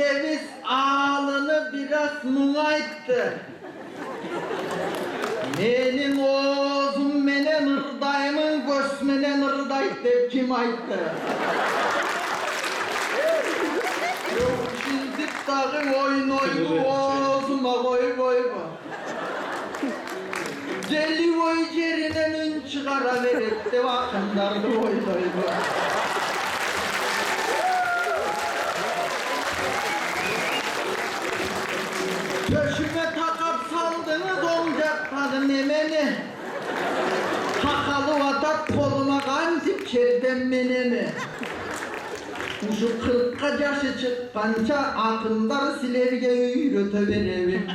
ceviz ağlını biraz muğayttı. Menin oğuzum menen ırdayımın gösmenen ırdayt dep kim ayttı? Yok şimdi dağın oynoydu oğuzuma koy koyma. Deli oy cerinen ün çıkara verette vakındardı oynoydu. Köşüme takap saldınız oncaktadım emeni. Takalı vatat koluma kancık çerden menemi. Şu 40 yaşı çıkkanca akınдар silerge yürütüverevim.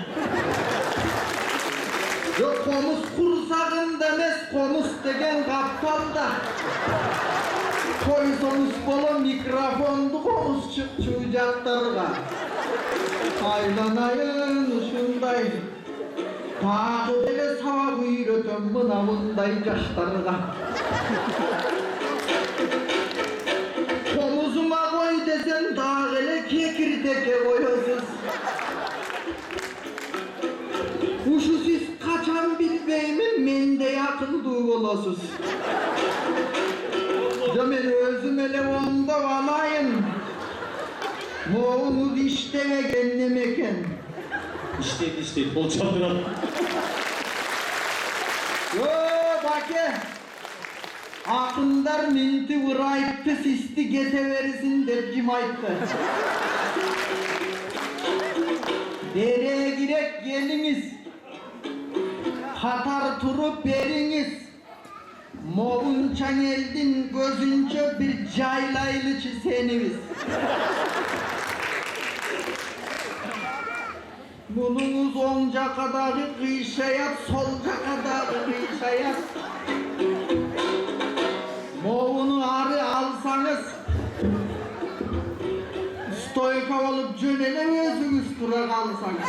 Yok komus kursağın demez komus degen kaptalda. Koysonuz bolu mikrofondu komus çık çucaklarga. Aylanayın şunday. Tağı bile sağ yürütüm mınavunday yaşlarga. Komuzuma koy desen dağ ile kekirdeke koyasız. Uşu siz kaçan bilbeymin mende yakın duygulasız. Ya men özüm ele onda valayım. Moğunu dişte ve kendim eken. İşte, bol çaldıran. Yo bake. Akındar minti vırayıptı sisti geteverisin depcim ayıptı. Dereye girek geliniz. Katar turup beriniz. Moğunça geldin gözünce bir caylaylı çiseniz. Bununuz onca kadarı kıyşayat, solca kadarı kıyşayat. Moğunu arı alsanız stoyka olup cönelemezsiniz tura kalsanız.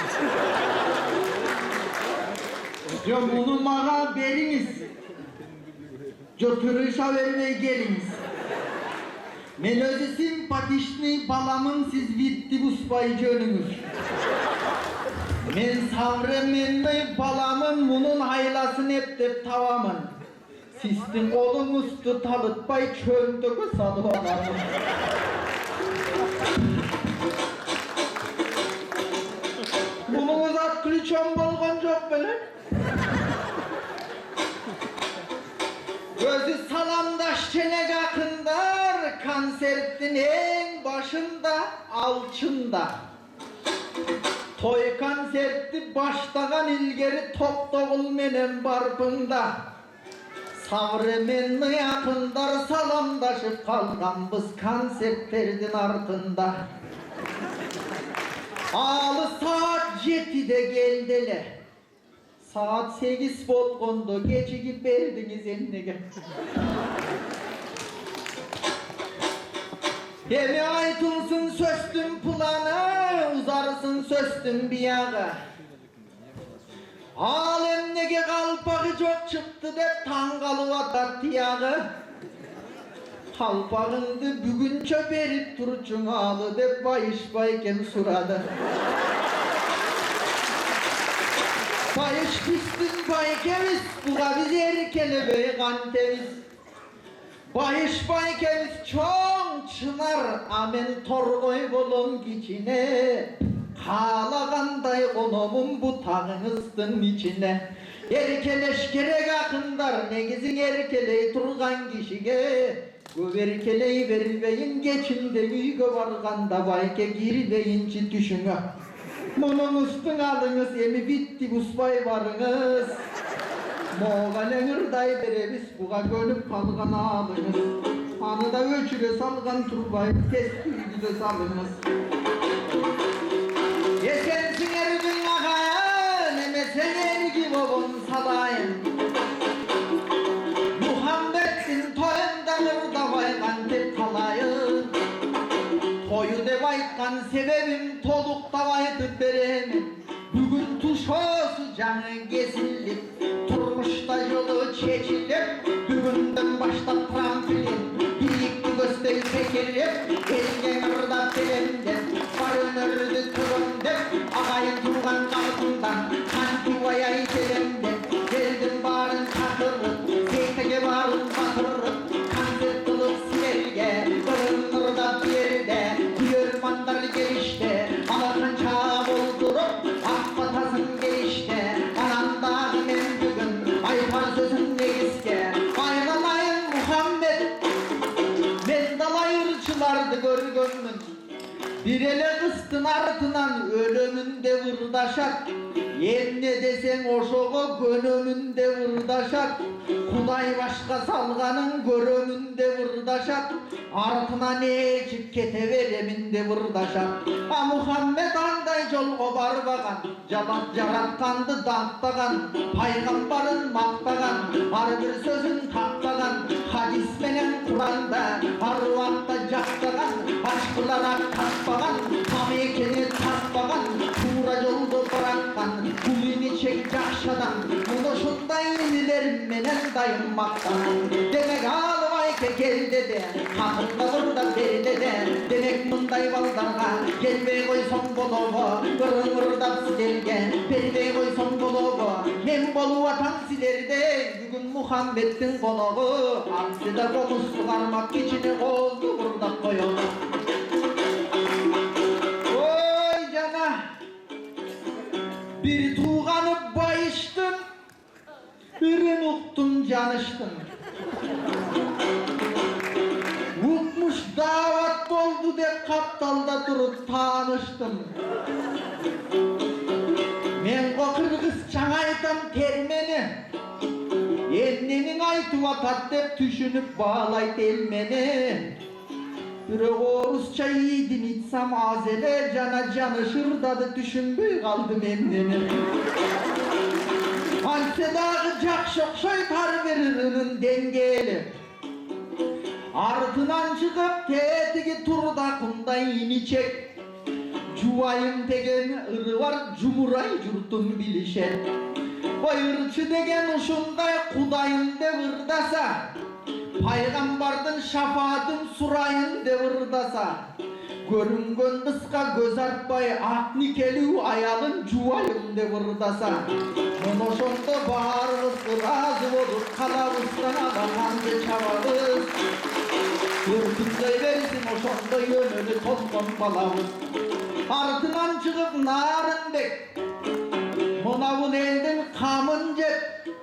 Ya bunu bana veriniz. Götürüşe vermeye geliniz. Men özü simpatişni balamın siz bitti bu spaycı önünüz. Men savremmenni balamın bunun haylasını hep dep tavamın. Sistin olunuz tutalıtpay çöldökü salı alamın. Bunun atlı çöm bolğan çok böyle. Gözü salamdaş çenek akındar, konsertin en başında, alçında. Toy konserti baştagan ilgeri top doğul menen barpında. Savremenni yakındar salamdaşıp kalganbız konsertlerden ardında. Alı saat 7'de geldiler. Saat 8 bolğondo gecigi berdiniz ennege. Hemi aytılsın söstün planı, uzarsın söstün biyağı. Alemdeki kalpakı çok çıktı dep tangalı atar tiyağı. Kalpakındı bugünçe berip turçun alı dep bayışbayken suradı. Bayış pistin baykemiz, buğa biz erkelebeyi kantemiz. Bayış baykemiz çoğun çınar, amen torgoy bolun geçine. Kalaganday konumun bu tağınızdın içine. Erkeleş gerek akındar, negizin erkeleyi turgan kişige. Göverkeleyi verbeyin geçinde yüge varganda bayke girbeyinci düşüne. Bunun üstün alınız, emi bitti buspay varınız. Moğalen ırday berebiz, buğa gönüp kalgan alınız. Anıda ölçüle salgan turbay, tespih salınız. Yesensin ergün ağaya, nemesen ergi bobun salayın. Muhammed'in toyundan ırdavay kantep kalayın. Toyu devaytkan sebebim toluk davaytıp beremem. Bugün tuşosu canı kesilip, turmuşta yolu çekilip. Bugünden başta trampolin, birikti gösteri çekilip. Elgen ırda belemden, var önür Ayın tuğan kapısından Kanki vayay telemden Geldim barın katırıp Seytege varın batırıp Kanser kılıp silerge Kırınırda bir yerde Duyurmanlar gelişte Alatan çağ boldurup Akbatasın gelişte Anandağ men bugün Ayfar sözün neyizke Aylamayın Muhammed Men dalayırçılardı görgönmün Bir ele kıstın artından ölümünde vırdaşak Yemne desen oşoğu gönömünde vırdaşak Kuday başka salganın görömünde vırdaşak Artına ne çık kete vereminde vırdaşak Ha Muhammed anday jolgo barbagan Jabat jaratkandı danktagan Paygambarın maktagan Har bir sözün taktagan Hadis menen Kur'an'da Har vakta jaktagan Aşkılara takpagan Tam ekeni takpagan Tuğra joldu bırakkan Kulini çek jakşadan Bunu şunday inilerim menen dayınmaktan Demek ağlamay kekel dede Kanında burada beri dede Demek munday baldarga Gelmey koyson bologo Gırın gırdap silerge Beribey koyson bologo Men bolu vatan silerde Bugün Muhammed'in konogu Aksida kokusu karmak içine oldu burada koyalım Oy cana Bir tuğanı bayıştın Birin uktun canıştın Ukmuş davat oldu de kaptalda durup tanıştım Men o kırgız çağaytam termeni Ennenin aytı vatat dep düşünüp bağlayt elmeni Bire Orusça yiğidin içsam azele Cana canışır dadı düşünbey kaldım emmeni Ansedağı cak şokşoy tar veririnin dengeli Ardından çıkıp teetigi turda kunday ini çek Cuvayım degen ırı var cumuray jurtun bilişen Bayırçı degen uşunday kudayın devirdasa Paygambardın şafaatın surayın devirdasa Görüngön kıska göz artpay ak nikeli ayalın cuvayın devirdasa Monoşonda bağırız razı olur kalavuzdan alamandı çavağız Yurtundayı versin oşonda yönünü tozgon balavuz Ardından çıkıp narındek Monavun elden kamın cep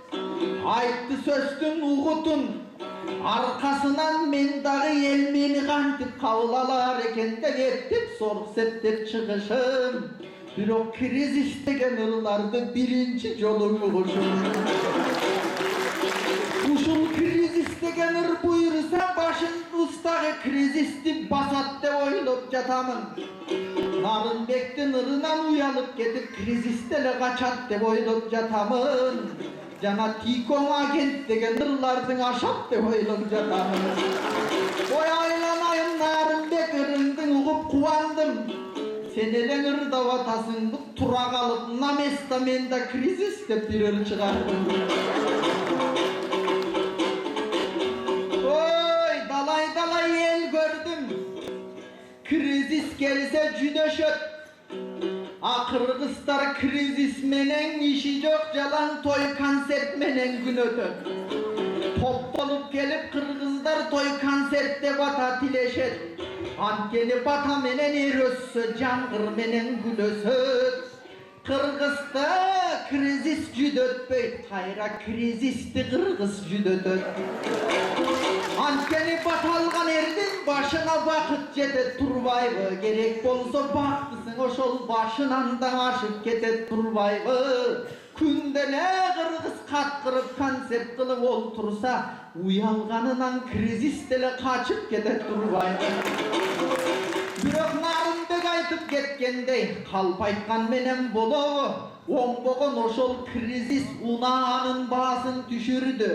Ayttı söstün uğutun Arkasından men dağı elmeni kantip kavlalar eken de ettip sorup septep çıkışım Bir o kriz istegen ırlardı birinci jolun uğuşum Uşul kriz istegen ır buyursa başın ustağı krizisti basat de oylop jatamın Narınbek'tin ırından uyalıp ketip krizistele kaçat de oylop jatamın Cana Tikon agent degen ırlardın aşap de oylop jatamın Oy aylanayım Narınbek ırındın uğup kuvandım Senelen ırda vatasın bu tura kalıp namesta menda krizis de bir ır çıkardım Oy dalay dalay el gördüm Krizis gelse cüdöşöt Kırgızlar krizis menen işi yok jalan toy konsert menen gün ötön Top bolup gelip Kırgızlar toy konsertte bata tileşet Ankeni bata menen erössö jangır menen gülösöt Kırgızda krizis jüdötpöy Hayra krizisti Kırgız jüdötöt Ankeni batalgan erdin başına vakit jetet turbaybı Gerek bolsa baktısın oşol başınandan aşıp ketet turbaybı Kündele Kırgız katkırıp konsept kılıp oltursa Uyalganından krizistele kaçıp ketet turbaybı Bирок Нарынбек айтып кеткендей калп айткан менен болобу оңбогон ошол кризис унаанын баасын түшүрдү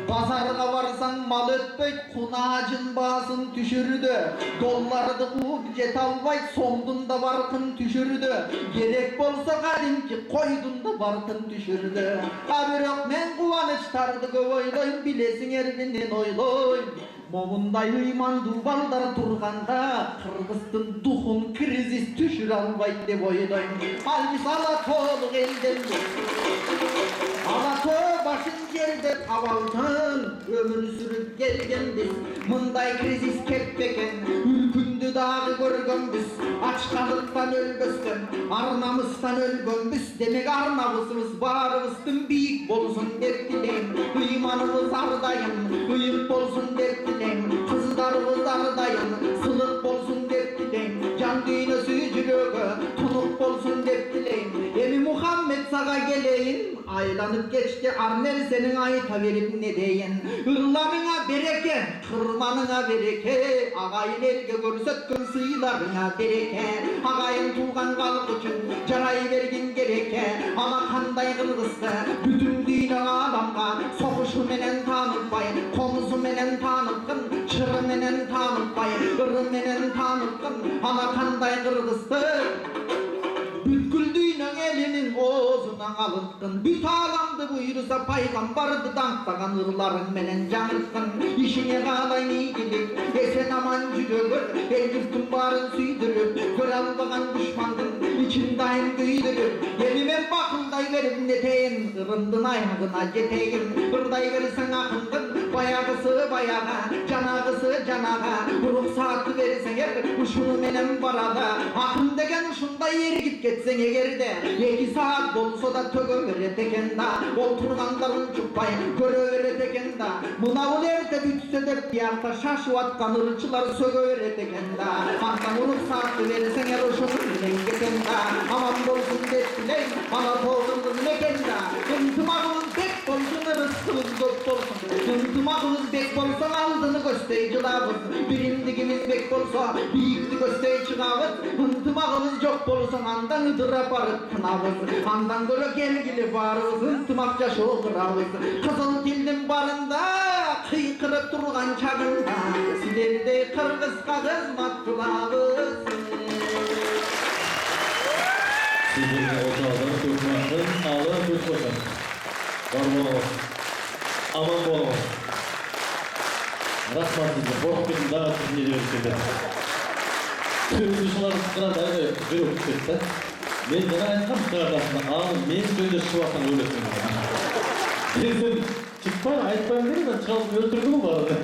базарга барсаң мал өтпөйт кунаажын баасын түшүрдү долларды кууп жете албайт сомдун да баркын түшүрдү керек болсо кадимки койдун да баркын түшүрдү бирок мен кубанычтарды көп ойлойм билесиңер менен ойлойм момундай ыймандуу балдар турганда кыргыздын духун кризис түшүрө албайт деп ойдойм. Ал биз ала тоолук элден ала тоо башын жерде табалдын өмүр сүрүп келгенбиз. Мындай кризис кетпеген үлкүндү дагы көргөнбүз. Ачкалыктан өлбөстөн ар намыстан өлгөнбүз. Демек ар намысыбыз баарыбыздын бийик болсун деп тилейм. Ыйманыбыз ар дайым ыйык болсун деп тилейм. Кыздарыбыз ар дайым сылык болсун деп тилейм. Жан дүйнөсү жүрөгү тунук болсун деп тилейм. Эми Мухаммед сага келейин, айланып кечти ар нерсенин айта берип не дейин. Ырларыңа береке, кырманыңа береке, агайын элге көрсөткөн сыйларыңа береке. Агайын тууган калк үчүн жарай бергин кереке. Ама кандай кыргызды бүтүн дүйнө аламга согушу менен таанытпай, комузу менен тааныккын, чыры менен таанытпай, ыры менен тааныккын. Ама кандай кыргызды бүткүл дүйнө элинин оозуна алыткын. Бүт ааламды буйруса пайгамбарды даңктаган ырларың менен жаңырткын. Ишиңе каалайм ийгилик, эсен аман жүрөгөр, эл журттун баарын сүйдүрүп, көрө албаган душмандын ичин дайым күйдүрүп. Эми мен бакылдай берип нетейин, ырымдын аягына жетейин. Ырдай берсең акындын баягысы баяга, жанагысы жанага. Уруксааты берсеңер ушуну менен барада. Акын деген ушундай эргип кетсең эгерде 2 саат болсо да төгө берет экен да. Олтургандарын чукпай көрө берет экен да. Мына бул эрте бүтсө деп биякта шашып аткан ырчылар сөгө берет экен да. Андан уруксааты берсеңер ошону менен кетем да. Аман болсун деп тилейм, ана тоогундун экен да. Ынтымагыбыз бек болсун, ырыскыбыз көп болсун. Ынтымагыбыз бек болсо алдыны көздөй жылабыз. Биримдигибиз бек болсо бийикти көздөй чыгабыз. Ынтымагыбыз жок болсо андан ыдырап барып тынабыз. Андан көрө келгиле баарыбыз ынтымак жашоо курабыз. Кызыл тилдин барында кыйкырып турган чагында силердей кыргызга кызмат кылабыз. Sizlerle ocağdan tutmakın ağır tutmasın. Var bolağız. Aman bolağız. Rahmat sizle. Borçluyum daha sizin ediyorsunuz. Sözü şuların sıraları жүріп кетті. Мен жаңа айтқам sıradasында, ал мен сөйлес шуақтан өлесің. Сен шықпай, айтпайын деді, мен шығалып өлтірдім ғой барды.